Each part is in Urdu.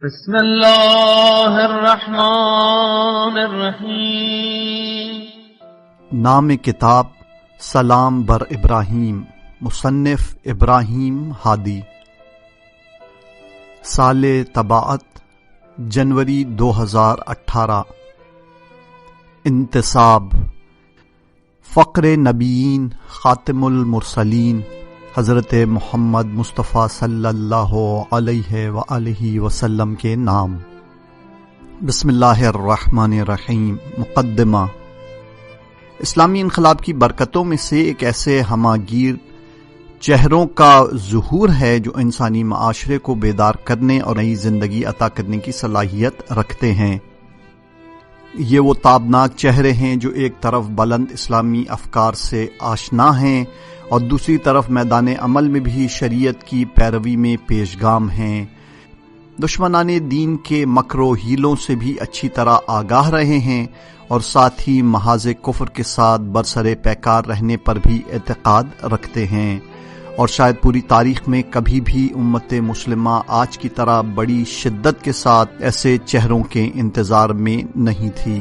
بسم اللہ الرحمن الرحیم۔ نام کتاب سلام بر ابراہیم، مصنف ابراہیم ہادی۔ سال طباعت جنوری 2018۔ انتصاب فقر نبیین خاتم المرسلین حضرت محمد مصطفیٰ صلی اللہ علیہ وآلہ وسلم کے نام۔ بسم اللہ الرحمن الرحیم۔ مقدمہ۔ اسلامی انقلاب کی برکتوں میں سے ایک ایسے ہماگیر چہروں کا ظہور ہے جو انسانی معاشرے کو بیدار کرنے اور نئی زندگی عطا کرنے کی صلاحیت رکھتے ہیں۔ یہ وہ تابناک چہرے ہیں جو ایک طرف بلند اسلامی افکار سے آشنا ہیں اور دوسری طرف میدان عمل میں بھی شریعت کی پیروی میں پیشگام ہیں، دشمنان دین کے مکر و حیلوں سے بھی اچھی طرح آگاہ رہے ہیں اور ساتھ ہی محاذ کفر کے ساتھ برسر پیکار رہنے پر بھی اعتقاد رکھتے ہیں، اور شاید پوری تاریخ میں کبھی بھی امت مسلمہ آج کی طرح بڑی شدت کے ساتھ ایسے چہروں کے انتظار میں نہیں تھی۔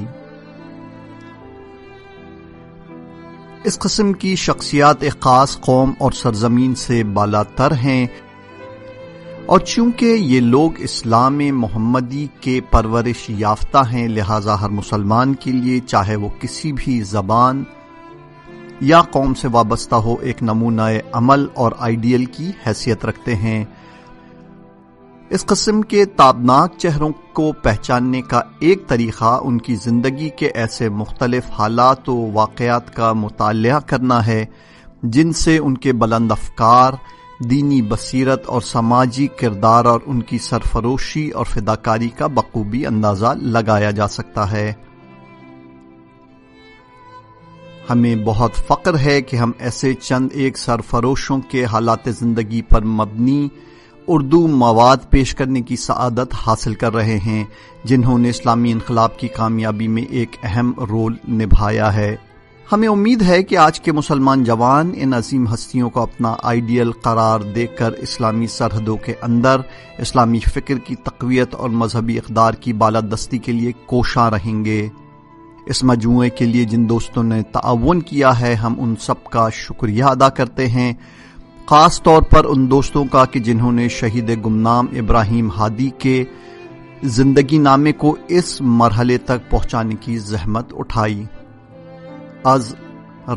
اس قسم کی شخصیات ایک خاص قوم اور سرزمین سے بالا تر ہیں، اور چونکہ یہ لوگ اسلام محمدی کے پرورش یافتہ ہیں، لہٰذا ہر مسلمان کے لیے چاہے وہ کسی بھی زبان یا قوم سے وابستہ ہو ایک نمونہ عمل اور آئیڈیل کی حیثیت رکھتے ہیں۔ اس قسم کے تابناک چہروں کو پہچاننے کا ایک طریقہ ان کی زندگی کے ایسے مختلف حالات و واقعات کا مطالعہ کرنا ہے جن سے ان کے بلند افکار، دینی بصیرت اور سماجی کردار اور ان کی سرفروشی اور فداکاری کا بخوبی اندازہ لگایا جا سکتا ہے۔ ہمیں بہت فخر ہے کہ ہم ایسے چند ایک سرفروشوں کے حالات زندگی پر مبنی اردو مواد پیش کرنے کی سعادت حاصل کر رہے ہیں جنہوں نے اسلامی انقلاب کی کامیابی میں ایک اہم رول نبھایا ہے۔ ہمیں امید ہے کہ آج کے مسلمان جوان ان عظیم ہستیوں کو اپنا آئیڈیل قرار دے کر اسلامی سرحدوں کے اندر اسلامی فکر کی تقویت اور مذہبی اقدار کی بالادستی کے لیے کوشاں رہیں گے۔ اس مجموعے کے لیے جن دوستوں نے تعاون کیا ہے ہم ان سب کا شکریہ ادا کرتے ہیں، خاص طور پر ان دوستوں کا کہ جنہوں نے شہید گمنام ابراہیم ہادی کے زندگی نامے کو اس مرحلے تک پہنچانے کی زحمت اٹھائی۔ از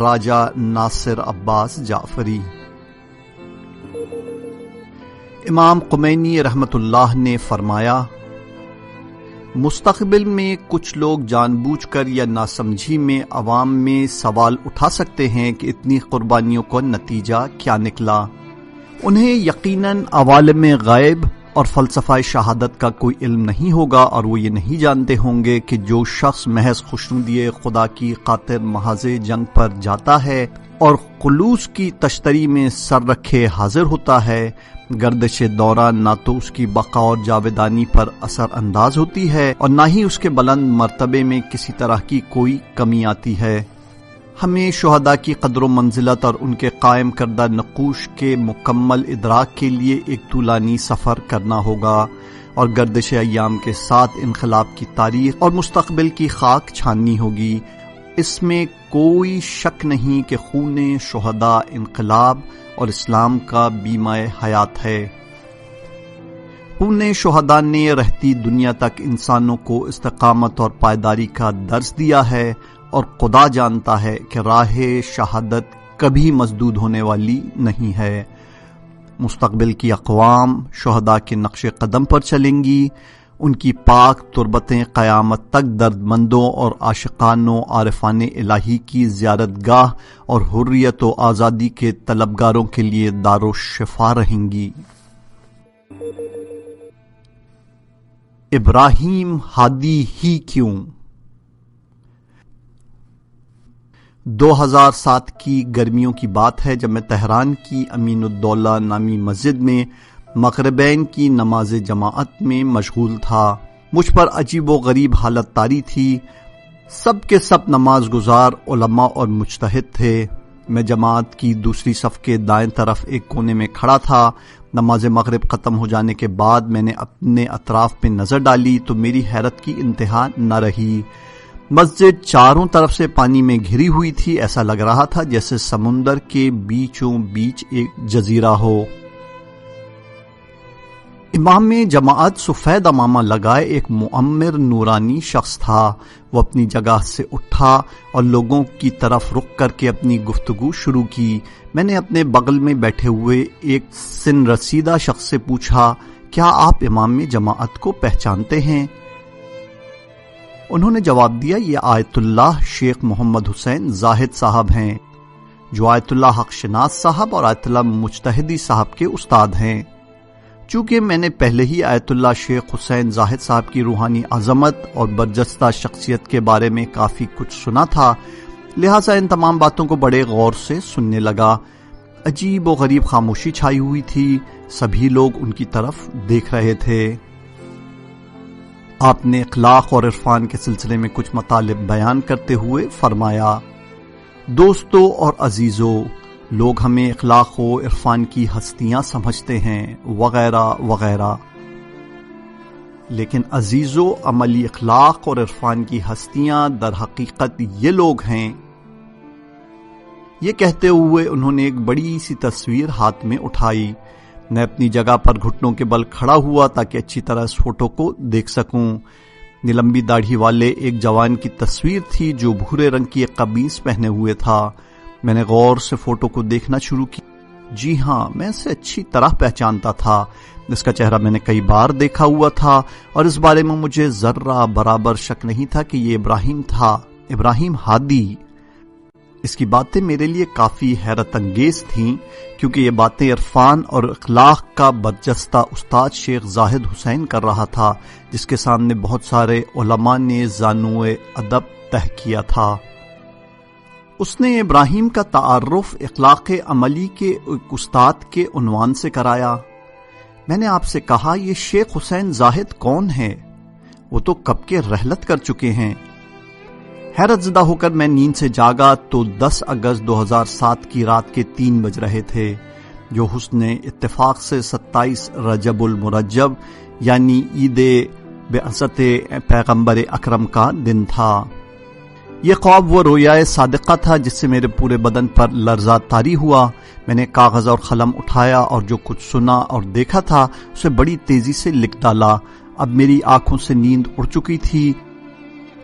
راجہ ناصر عباس جعفری۔ امام خمینی رحمۃ اللہ نے فرمایا، مستقبل میں کچھ لوگ جان بوجھ کر یا ناسمجھی میں عوام میں سوال اٹھا سکتے ہیں کہ اتنی قربانیوں کا نتیجہ کیا نکلا۔ انہیں یقیناً عوالم غیب اور فلسفہ شہادت کا کوئی علم نہیں ہوگا، اور وہ یہ نہیں جانتے ہوں گے کہ جو شخص محض خوشنودی خدا کی خاطر محاذ جنگ پر جاتا ہے اور خلوص کی تشتری میں سر رکھے حاضر ہوتا ہے، گردش دورہ نہ تو اس کی بقا اور جاویدانی پر اثر انداز ہوتی ہے اور نہ ہی اس کے بلند مرتبے میں کسی طرح کی کوئی کمی آتی ہے۔ ہمیں شہداء کی قدر و منزلت اور ان کے قائم کردہ نقوش کے مکمل ادراک کے لیے ایک طولانی سفر کرنا ہوگا اور گردش ایام کے ساتھ انقلاب کی تاریخ اور مستقبل کی خاک چھاننی ہوگی۔ اس میں کوئی شک نہیں کہ خون شہداء انقلاب اور اسلام کا بیمہ حیات ہے۔ خون شہداء نے رہتی دنیا تک انسانوں کو استقامت اور پائیداری کا درس دیا ہے، اور خدا جانتا ہے کہ راہ شہادت کبھی مسدود ہونے والی نہیں ہے۔ مستقبل کی اقوام شہداء کے نقش قدم پر چلیں گی، ان کی پاک تربتیں قیامت تک درد مندوں اور عاشقان و عارفان الہی کی زیارت گاہ اور حریت و آزادی کے طلبگاروں کے لیے دار و شفا رہیں گی۔ ابراہیم ہادی ہی کیوں؟ 2007 کی گرمیوں کی بات ہے جب میں تہران کی امین الدولہ نامی مسجد میں مغربین کی نماز جماعت میں مشغول تھا۔ مجھ پر عجیب و غریب حالت طاری تھی۔ سب کے سب نماز گزار علماء اور مجتہد تھے۔ میں جماعت کی دوسری صف کے دائیں طرف ایک کونے میں کھڑا تھا۔ نماز مغرب ختم ہو جانے کے بعد میں نے اپنے اطراف پہ نظر ڈالی تو میری حیرت کی انتہا نہ رہی۔ مسجد چاروں طرف سے پانی میں گھری ہوئی تھی، ایسا لگ رہا تھا جیسے سمندر کے بیچوں بیچ ایک جزیرہ ہو۔ امام جماعت سفید عمامہ لگائے ایک معمر نورانی شخص تھا۔ وہ اپنی جگہ سے اٹھا اور لوگوں کی طرف رخ کر کے اپنی گفتگو شروع کی۔ میں نے اپنے بغل میں بیٹھے ہوئے ایک سن رسیدہ شخص سے پوچھا، کیا آپ امام جماعت کو پہچانتے ہیں؟ انہوں نے جواب دیا، یہ آیت اللہ شیخ محمد حسین زاہد صاحب ہیں، جو آیت اللہ حق شناس صاحب اور آیت اللہ مجتہدی صاحب کے استاد ہیں۔ چونکہ میں نے پہلے ہی آیت اللہ شیخ حسین زاہد صاحب کی روحانی عظمت اور برجستہ شخصیت کے بارے میں کافی کچھ سنا تھا، لہٰذا ان تمام باتوں کو بڑے غور سے سننے لگا۔ عجیب و غریب خاموشی چھائی ہوئی تھی، سبھی لوگ ان کی طرف دیکھ رہے تھے۔ آپ نے اخلاق اور عرفان کے سلسلے میں کچھ مطالب بیان کرتے ہوئے فرمایا، دوستو اور عزیزو، لوگ ہمیں اخلاق و عرفان کی ہستیاں سمجھتے ہیں وغیرہ وغیرہ، لیکن عزیزو، عملی اخلاق اور عرفان کی ہستیاں در حقیقت یہ لوگ ہیں۔ یہ کہتے ہوئے انہوں نے ایک بڑی سی تصویر ہاتھ میں اٹھائی۔ میں اپنی جگہ پر گھٹنوں کے بل کھڑا ہوا تاکہ اچھی طرح اس فوٹو کو دیکھ سکوں۔ لمبی داڑھی والے ایک جوان کی تصویر تھی جو بھورے رنگ کی ایک قمیص پہنے ہوئے تھا۔ میں نے غور سے فوٹو کو دیکھنا شروع کی۔ جی ہاں، میں اسے اچھی طرح پہچانتا تھا۔ اس کا چہرہ میں نے کئی بار دیکھا ہوا تھا اور اس بارے میں مجھے ذرہ برابر شک نہیں تھا کہ یہ ابراہیم تھا، ابراہیم ہادی۔ اس کی باتیں میرے لیے کافی حیرت انگیز تھیں، کیونکہ یہ باتیں عرفان اور اخلاق کا برجستہ استاد شیخ زاہد حسین کر رہا تھا، جس کے سامنے بہت سارے علماء نے زانوئے ادب تہ کیا تھا۔ اس نے ابراہیم کا تعارف اخلاق عملی کے ایک استاد کے عنوان سے کرایا۔ میں نے آپ سے کہا، یہ شیخ حسین زاہد کون ہے؟ وہ تو کب کے رحلت کر چکے ہیں۔ حیرت زدہ ہو کر میں نیند سے جاگا تو 10 اگست 2007 کی رات کے 3 بج رہے تھے، جو حسن اتفاق سے 27 رجب المرجب یعنی عید بعثت پیغمبر اکرم کا دن تھا۔ یہ خواب وہ رویائے صادقہ تھا جس سے میرے پورے بدن پر لرزہ طاری ہوا۔ میں نے کاغذ اور قلم اٹھایا اور جو کچھ سنا اور دیکھا تھا اسے بڑی تیزی سے لکھ ڈالا۔ اب میری آنکھوں سے نیند اڑ چکی تھی۔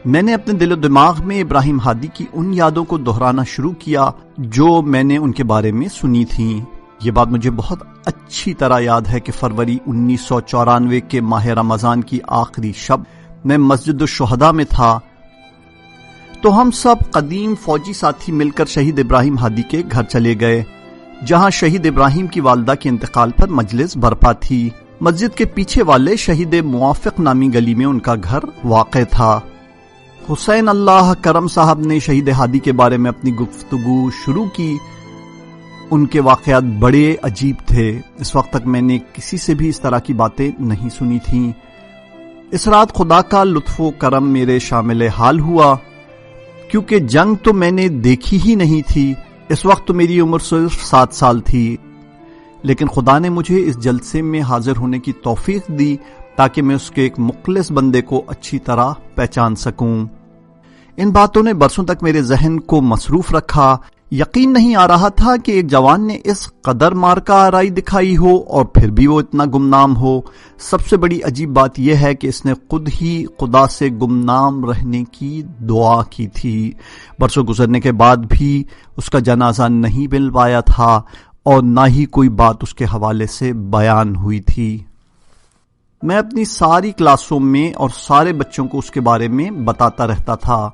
میں نے اپنے دل و دماغ میں ابراہیم ہادی کی ان یادوں کو دہرانا شروع کیا جو میں نے ان کے بارے میں سنی تھیں۔ یہ بات مجھے بہت اچھی طرح یاد ہے کہ فروری 1994 کے ماہ رمضان کی آخری شب میں مسجد الشہداء میں تھا، تو ہم سب قدیم فوجی ساتھی مل کر شہید ابراہیم ہادی کے گھر چلے گئے، جہاں شہید ابراہیم کی والدہ کے انتقال پر مجلس برپا تھی۔ مسجد کے پیچھے والے شہید موافق نامی گلی میں ان کا گھر واقع تھا۔ حسین اللہ کرم صاحب نے شہید ہادی کے بارے میں اپنی گفتگو شروع کی۔ ان کے واقعات بڑے عجیب تھے۔ اس وقت تک میں نے کسی سے بھی اس طرح کی باتیں نہیں سنی تھیں۔ اس رات خدا کا لطف و کرم میرے شامل حال ہوا، کیونکہ جنگ تو میں نے دیکھی ہی نہیں تھی۔ اس وقت تو میری عمر صرف 7 سال تھی، لیکن خدا نے مجھے اس جلسے میں حاضر ہونے کی توفیق دی تاکہ میں اس کے ایک مخلص بندے کو اچھی طرح پہچان سکوں۔ ان باتوں نے برسوں تک میرے ذہن کو مصروف رکھا۔ یقین نہیں آ رہا تھا کہ ایک جوان نے اس قدر مارکا آرائی دکھائی ہو اور پھر بھی وہ اتنا گمنام ہو۔ سب سے بڑی عجیب بات یہ ہے کہ اس نے خود ہی خدا سے گمنام رہنے کی دعا کی تھی۔ برسوں گزرنے کے بعد بھی اس کا جنازہ نہیں مل پایا تھا اور نہ ہی کوئی بات اس کے حوالے سے بیان ہوئی تھی۔ میں اپنی ساری کلاسوں میں اور سارے بچوں کو اس کے بارے میں بتاتا رہتا تھا۔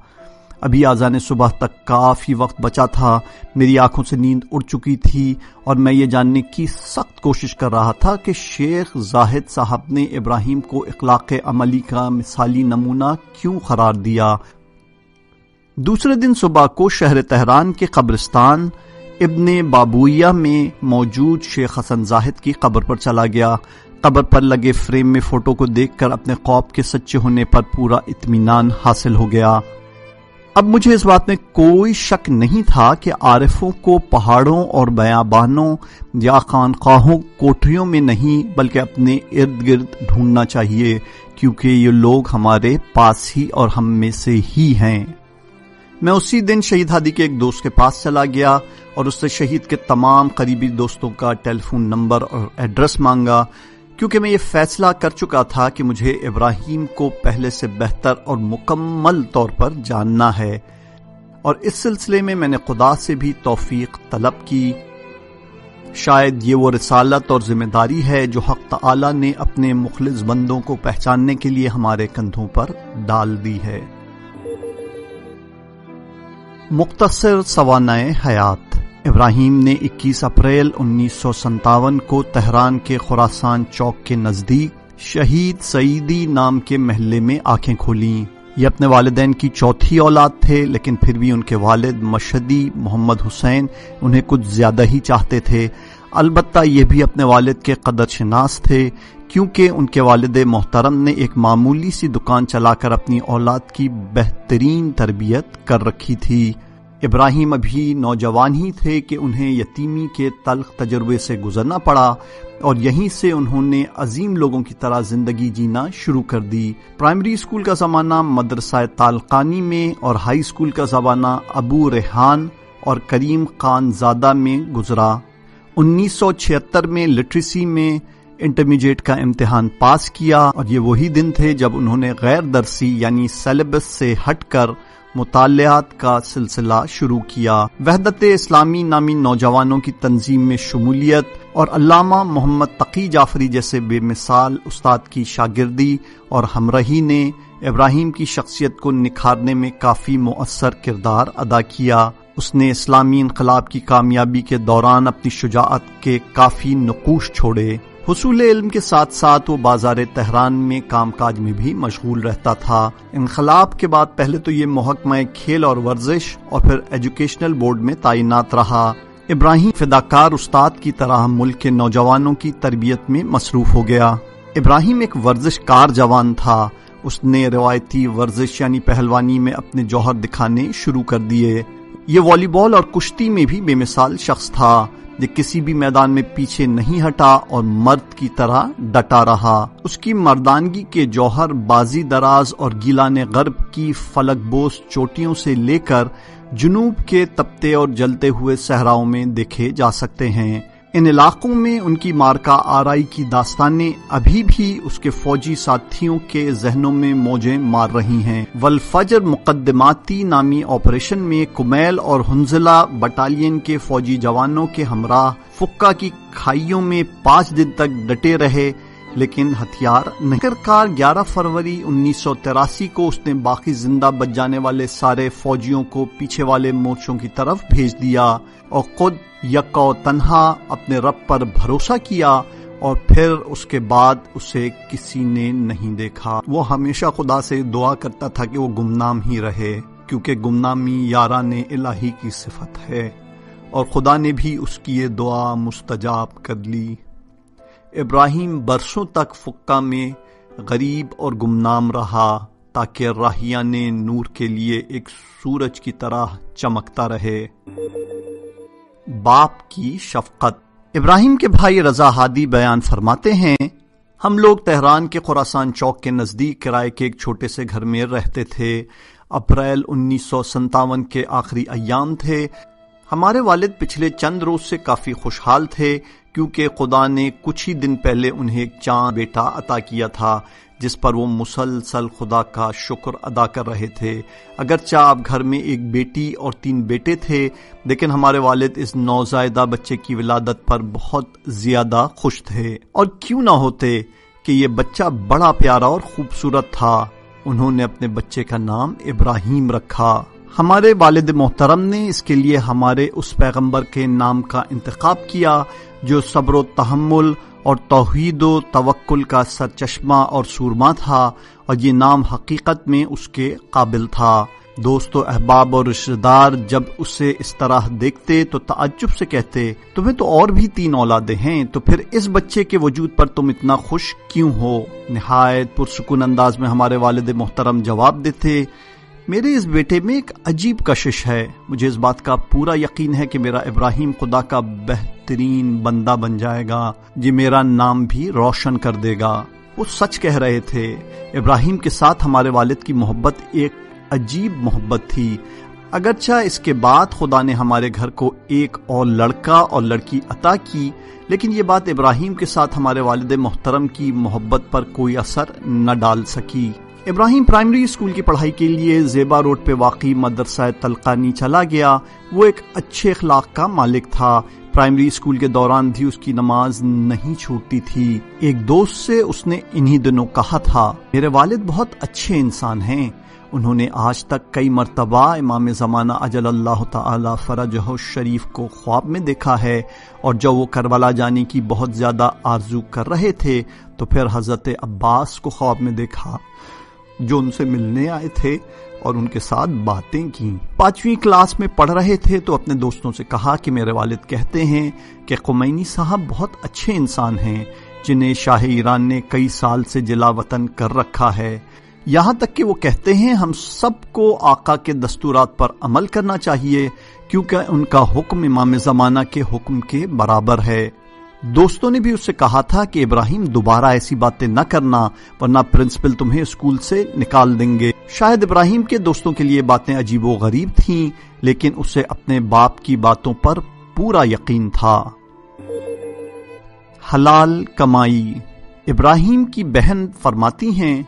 ابھی آذان صبح تک کافی وقت بچا تھا۔ میری آنکھوں سے نیند اڑ چکی تھی اور میں یہ جاننے کی سخت کوشش کر رہا تھا کہ شیخ زاہد صاحب نے ابراہیم کو اخلاق عملی کا مثالی نمونہ کیوں قرار دیا۔ دوسرے دن صبح کو شہر تہران کے قبرستان ابن بابویہ میں موجود شیخ حسن زاہد کی قبر پر چلا گیا۔ قبر پر لگے فریم میں فوٹو کو دیکھ کر اپنے خواب کے سچے ہونے پر پورا اطمینان حاصل ہو گیا۔ اب مجھے اس بات میں کوئی شک نہیں تھا کہ عارفوں کو پہاڑوں اور بیابانوں یا خانقاہوں کوٹریوں میں نہیں بلکہ اپنے ارد گرد ڈھونڈنا چاہیے، کیونکہ یہ لوگ ہمارے پاس ہی اور ہم میں سے ہی ہیں۔ میں اسی دن شہید ہادی کے ایک دوست کے پاس چلا گیا اور اس سے شہید کے تمام قریبی دوستوں کا ٹیلی فون نمبر اور ایڈریس مانگا، کیونکہ میں یہ فیصلہ کر چکا تھا کہ مجھے ابراہیم کو پہلے سے بہتر اور مکمل طور پر جاننا ہے، اور اس سلسلے میں نے خدا سے بھی توفیق طلب کی۔ شاید یہ وہ رسالت اور ذمہ داری ہے جو حق تعالی نے اپنے مخلص بندوں کو پہچاننے کے لیے ہمارے کندھوں پر ڈال دی ہے۔ مختصر سوانح حیات۔ ابراہیم نے 21 اپریل 1957 کو تہران کے خراسان چوک کے نزدیک شہید سعیدی نام کے محلے میں آنکھیں کھولیں۔ یہ اپنے والدین کی چوتھی اولاد تھے، لیکن پھر بھی ان کے والد مشہدی محمد حسین انہیں کچھ زیادہ ہی چاہتے تھے۔ البتہ یہ بھی اپنے والد کے قدر شناس تھے، کیونکہ ان کے والد محترم نے ایک معمولی سی دکان چلا کر اپنی اولاد کی بہترین تربیت کر رکھی تھی۔ ابراہیم ابھی نوجوان ہی تھے کہ انہیں یتیمی کے تلخ تجربے سے گزرنا پڑا، اور یہیں سے انہوں نے عظیم لوگوں کی طرح زندگی جینا شروع کر دی۔ پرائمری اسکول کا زمانہ مدرسہ طالقانی میں اور ہائی اسکول کا زمانہ ابو ریحان اور کریم خان زادہ میں گزرا۔ 1976 میں لٹریسی میں انٹرمیڈیٹ کا امتحان پاس کیا، اور یہ وہی دن تھے جب انہوں نے غیر درسی یعنی سیلیبس سے ہٹ کر مطالعات کا سلسلہ شروع کیا۔ وحدت اسلامی نامی نوجوانوں کی تنظیم میں شمولیت اور علامہ محمد تقی جعفری جیسے بے مثال استاد کی شاگردی اور ہمراہی نے ابراہیم کی شخصیت کو نکھارنے میں کافی مؤثر کردار ادا کیا۔ اس نے اسلامی انقلاب کی کامیابی کے دوران اپنی شجاعت کے کافی نقوش چھوڑے۔ حصول علم کے ساتھ ساتھ وہ بازار تہران میں کام کاج میں بھی مشغول رہتا تھا۔ انقلاب کے بعد پہلے تو یہ محکمہ کھیل اور ورزش اور پھر ایجوکیشنل بورڈ میں تعینات رہا۔ ابراہیم فداکار استاد کی طرح ملک کے نوجوانوں کی تربیت میں مصروف ہو گیا۔ ابراہیم ایک ورزش کار جوان تھا۔ اس نے روایتی ورزش یعنی پہلوانی میں اپنے جوہر دکھانے شروع کر دیے۔ یہ والی بال اور کشتی میں بھی بے مثال شخص تھا۔ یہ کسی بھی میدان میں پیچھے نہیں ہٹا اور مرد کی طرح ڈٹا رہا۔ اس کی مردانگی کے جوہر بازی دراز اور گیلان غرب کی فلک بوس چوٹیوں سے لے کر جنوب کے تپتے اور جلتے ہوئے صحراؤں میں دیکھے جا سکتے ہیں۔ ان علاقوں میں ان کی مارکا آرائی کی داستانیں ابھی بھی اس کے فوجی ساتھیوں کے ذہنوں میں موجیں مار رہی ہیں۔ والفجر مقدماتی نامی آپریشن میں کمیل اور حنزلہ بٹالین کے فوجی جوانوں کے ہمراہ فقہ کی کھائیوں میں 5 دن تک ڈٹے رہے، لیکن ہتھیار نہیں۔ آخرکار 11 فروری 1983 کو اس نے باقی زندہ بچ جانے والے سارے فوجیوں کو پیچھے والے مورچوں کی طرف بھیج دیا اور خود یکا و تنہا اپنے رب پر بھروسہ کیا، اور پھر اس کے بعد اسے کسی نے نہیں دیکھا۔ وہ ہمیشہ خدا سے دعا کرتا تھا کہ وہ گمنام ہی رہے، کیونکہ گمنامی یاران الہی کی صفت ہے، اور خدا نے بھی اس کی یہ دعا مستجاب کر لی۔ ابراہیم برسوں تک فقہ میں غریب اور گمنام رہا، تاکہ راہیان نور کے لیے ایک سورج کی طرح چمکتا رہے۔ باپ کی شفقت۔ ابراہیم کے بھائی رضا ہادی بیان فرماتے ہیں، ہم لوگ تہران کے خراسان چوک کے نزدیک کرائے کے ایک چھوٹے سے گھر میں رہتے تھے۔ اپریل 1957 کے آخری ایام تھے۔ ہمارے والد پچھلے چند روز سے کافی خوشحال تھے، کیونکہ خدا نے کچھ ہی دن پہلے انہیں ایک چاند بیٹا عطا کیا تھا، جس پر وہ مسلسل خدا کا شکر ادا کر رہے تھے۔ اگرچہ اب گھر میں ایک بیٹی اور 3 بیٹے تھے، لیکن ہمارے والد اس نوزائیدہ بچے کی ولادت پر بہت زیادہ خوش تھے، اور کیوں نہ ہوتے کہ یہ بچہ بڑا پیارا اور خوبصورت تھا۔ انہوں نے اپنے بچے کا نام ابراہیم رکھا۔ ہمارے والد محترم نے اس کے لیے ہمارے اس پیغمبر کے نام کا انتخاب کیا جو صبر و تحمل اور توحید و توکل کا سرچشمہ اور سورما تھا، اور یہ نام حقیقت میں اس کے قابل تھا۔ دوست و احباب اور رشتہ دار جب اسے اس طرح دیکھتے تو تعجب سے کہتے، تمہیں تو اور بھی 3 اولادیں ہیں، تو پھر اس بچے کے وجود پر تم اتنا خوش کیوں ہو؟ نہایت پرسکون انداز میں ہمارے والد محترم جواب دیتے، میرے اس بیٹے میں ایک عجیب کشش ہے. مجھے اس بات کا پورا یقین ہے کہ میرا ابراہیم خدا کا بہترین بندہ بن جائے گا جو میرا نام بھی روشن کر دے گا. وہ سچ کہہ رہے تھے. ابراہیم کے ساتھ ہمارے والد کی محبت ایک عجیب محبت تھی. اگرچہ اس کے بعد خدا نے ہمارے گھر کو ایک اور لڑکا اور لڑکی عطا کی، لیکن یہ بات ابراہیم کے ساتھ ہمارے والد محترم کی محبت پر کوئی اثر نہ ڈال سکی. ابراہیم پرائمری اسکول کی پڑھائی کے لیے زیبا روڈ پہ واقع مدرسہ تلقانی چلا گیا. وہ ایک اچھے اخلاق کا مالک تھا. پرائمری اسکول کے دوران بھی اس کی نماز نہیں چھوٹتی تھی. ایک دوست سے اس نے انہی دنوں کہا تھا، میرے والد بہت اچھے انسان ہیں. انہوں نے آج تک کئی مرتبہ امام زمانہ اجل اللہ تعالی فرجہ الشریف کو خواب میں دیکھا ہے، اور جب وہ کربلا جانے کی بہت زیادہ آرزو کر رہے تھے تو پھر حضرت عباس کو خواب میں دیکھا جو ان سے ملنے آئے تھے اور ان کے ساتھ باتیں کی. 5ویں کلاس میں پڑھ رہے تھے تو اپنے دوستوں سے کہا کہ میرے والد کہتے ہیں کہ خمینی صاحب بہت اچھے انسان ہیں جنہیں شاہ ایران نے کئی سال سے جلا وطن کر رکھا ہے. یہاں تک کہ وہ کہتے ہیں ہم سب کو آقا کے دستورات پر عمل کرنا چاہیے کیونکہ ان کا حکم امام زمانہ کے حکم کے برابر ہے. دوستوں نے بھی اس سے کہا تھا کہ ابراہیم دوبارہ ایسی باتیں نہ کرنا ورنہ پرنسپل تمہیں اسکول سے نکال دیں گے. شاید ابراہیم کے دوستوں کے لیے باتیں عجیب و غریب تھیں، لیکن اسے اپنے باپ کی باتوں پر پورا یقین تھا. حلال کمائی. ابراہیم کی بہن فرماتی ہیں،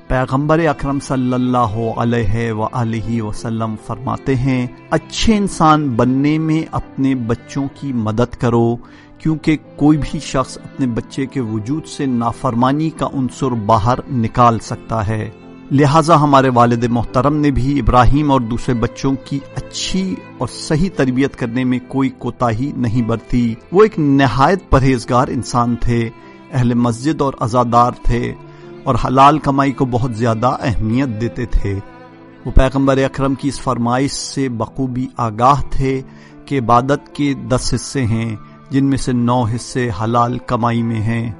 پیغمبر اکرم صلی اللہ علیہ وآلہ وسلم فرماتے ہیں، اچھے انسان بننے میں اپنے بچوں کی مدد کرو، کیونکہ کوئی بھی شخص اپنے بچے کے وجود سے نافرمانی کا عنصر باہر نکال سکتا ہے. لہٰذا ہمارے والد محترم نے بھی ابراہیم اور دوسرے بچوں کی اچھی اور صحیح تربیت کرنے میں کوئی کوتاہی نہیں برتی. وہ ایک نہایت پرہیزگار انسان تھے، اہل مسجد اور عزادار تھے، اور حلال کمائی کو بہت زیادہ اہمیت دیتے تھے. وہ پیغمبر اکرم کی اس فرمائش سے بخوبی آگاہ تھے کہ عبادت کے 10 حصے ہیں جن میں سے 9 حصے حلال کمائی میں ہیں.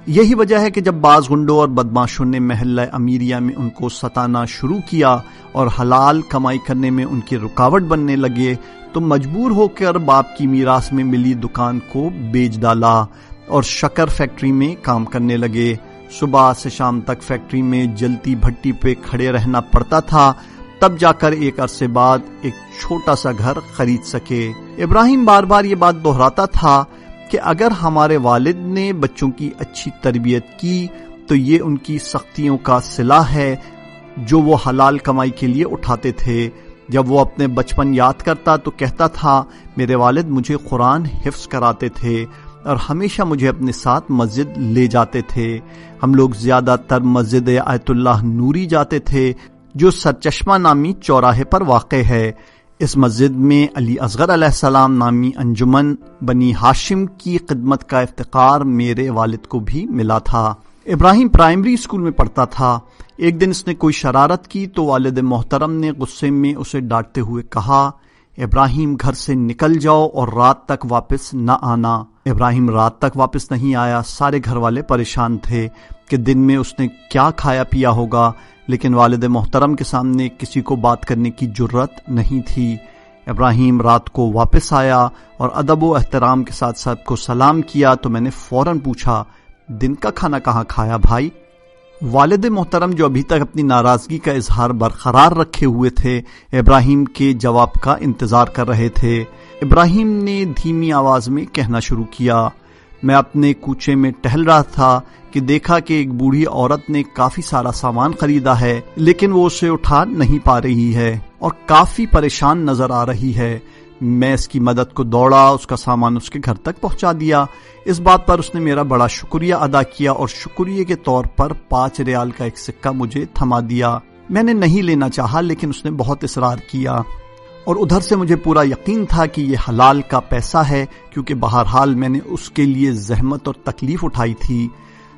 یہی وجہ ہے کہ جب بعض گنڈوں اور بدماشوں نے محلہ امیریہ میں ان کو ستانا شروع کیا اور حلال کمائی کرنے میں ان کی رکاوٹ بننے لگے تو مجبور ہو کر باپ کی میراث میں ملی دکان کو بیچ ڈالا اور شکر فیکٹری میں کام کرنے لگے. صبح سے شام تک فیکٹری میں جلتی بھٹی پہ کھڑے رہنا پڑتا تھا، تب جا کر ایک عرصے بعد ایک چھوٹا سا گھر خرید سکے. ابراہیم بار بار یہ بات دہراتا تھا کہ اگر ہمارے والد نے بچوں کی اچھی تربیت کی تو یہ ان کی سختیوں کا صلہ ہے جو وہ حلال کمائی کے لیے اٹھاتے تھے. جب وہ اپنے بچپن یاد کرتا تو کہتا تھا، میرے والد مجھے قرآن حفظ کراتے تھے اور ہمیشہ مجھے اپنے ساتھ مسجد لے جاتے تھے. ہم لوگ زیادہ تر مسجد آیت اللہ نوری جاتے تھے جو سرچشمہ نامی چوراہے پر واقع ہے. اس مسجد میں علی اصغر علیہ السلام نامی انجمن بنی ہاشم کی خدمت کا افتخار میرے والد کو بھی ملا تھا. ابراہیم پرائمری اسکول میں پڑھتا تھا. ایک دن اس نے کوئی شرارت کی تو والد محترم نے غصے میں اسے ڈانٹتے ہوئے کہا، ابراہیم گھر سے نکل جاؤ اور رات تک واپس نہ آنا. ابراہیم رات تک واپس نہیں آیا. سارے گھر والے پریشان تھے کہ دن میں اس نے کیا کھایا پیا ہوگا، لیکن والد محترم کے سامنے کسی کو بات کرنے کی جرت نہیں تھی. ابراہیم رات کو واپس آیا اور ادب و احترام کے ساتھ سب کو سلام کیا تو میں نے فوراً پوچھا، دن کا کھانا کہاں کھایا بھائی؟ والد محترم جو ابھی تک اپنی ناراضگی کا اظہار برقرار رکھے ہوئے تھے ابراہیم کے جواب کا انتظار کر رہے تھے. ابراہیم نے دھیمی آواز میں کہنا شروع کیا، میں اپنے کوچے میں ٹہل رہا تھا کہ دیکھا کہ ایک بوڑھی عورت نے کافی سارا سامان خریدا ہے لیکن وہ اسے اٹھا نہیں پا رہی ہے اور کافی پریشان نظر آ رہی ہے. میں اس کی مدد کو دوڑا، اس کا سامان اس کے گھر تک پہنچا دیا. اس بات پر اس نے میرا بڑا شکریہ ادا کیا اور شکریہ کے طور پر 5 ریال کا ایک سکہ مجھے تھما دیا. میں نے نہیں لینا چاہا لیکن اس نے بہت اصرار کیا اور ادھر سے مجھے پورا یقین تھا کہ یہ حلال کا پیسہ ہے کیونکہ بہرحال میں نے اس کے لیے زحمت اور تکلیف اٹھائی تھی.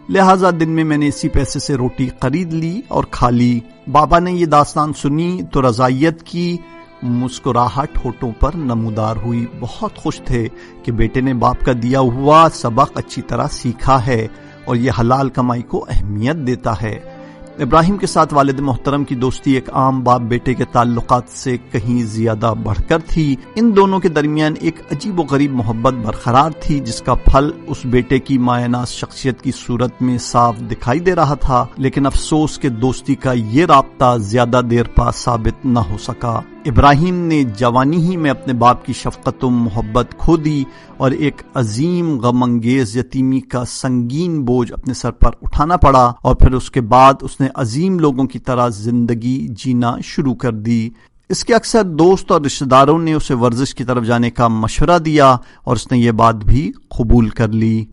لہٰذا دن میں نے اسی پیسے سے روٹی خرید لی اور کھا لی. بابا نے یہ داستان سنی تو رضائیت کی مسکراہٹ ہونٹوں پر نمودار ہوئی. بہت خوش تھے کہ بیٹے نے باپ کا دیا ہوا سبق اچھی طرح سیکھا ہے اور یہ حلال کمائی کو اہمیت دیتا ہے. ابراہیم کے ساتھ والد محترم کی دوستی ایک عام باپ بیٹے کے تعلقات سے کہیں زیادہ بڑھ کر تھی۔ ان دونوں کے درمیان ایک عجیب و غریب محبت برقرار تھی جس کا پھل اس بیٹے کی مایہ ناز شخصیت کی صورت میں صاف دکھائی دے رہا تھا، لیکن افسوس کہ دوستی کا یہ رابطہ زیادہ دیر پا ثابت نہ ہو سکا۔ ابراہیم نے جوانی ہی میں اپنے باپ کی شفقت و محبت کھو دی اور ایک عظیم غم انگیز یتیمی کا سنگین بوجھ اپنے سر پر اٹھانا پڑا، اور پھر اس کے بعد اس نے عظیم لوگوں کی طرح زندگی جینا شروع کر دی۔ اس کے اکثر دوست اور رشتہ داروں نے اسے ورزش کی طرف جانے کا مشورہ دیا اور اس نے یہ بات بھی قبول کر لی۔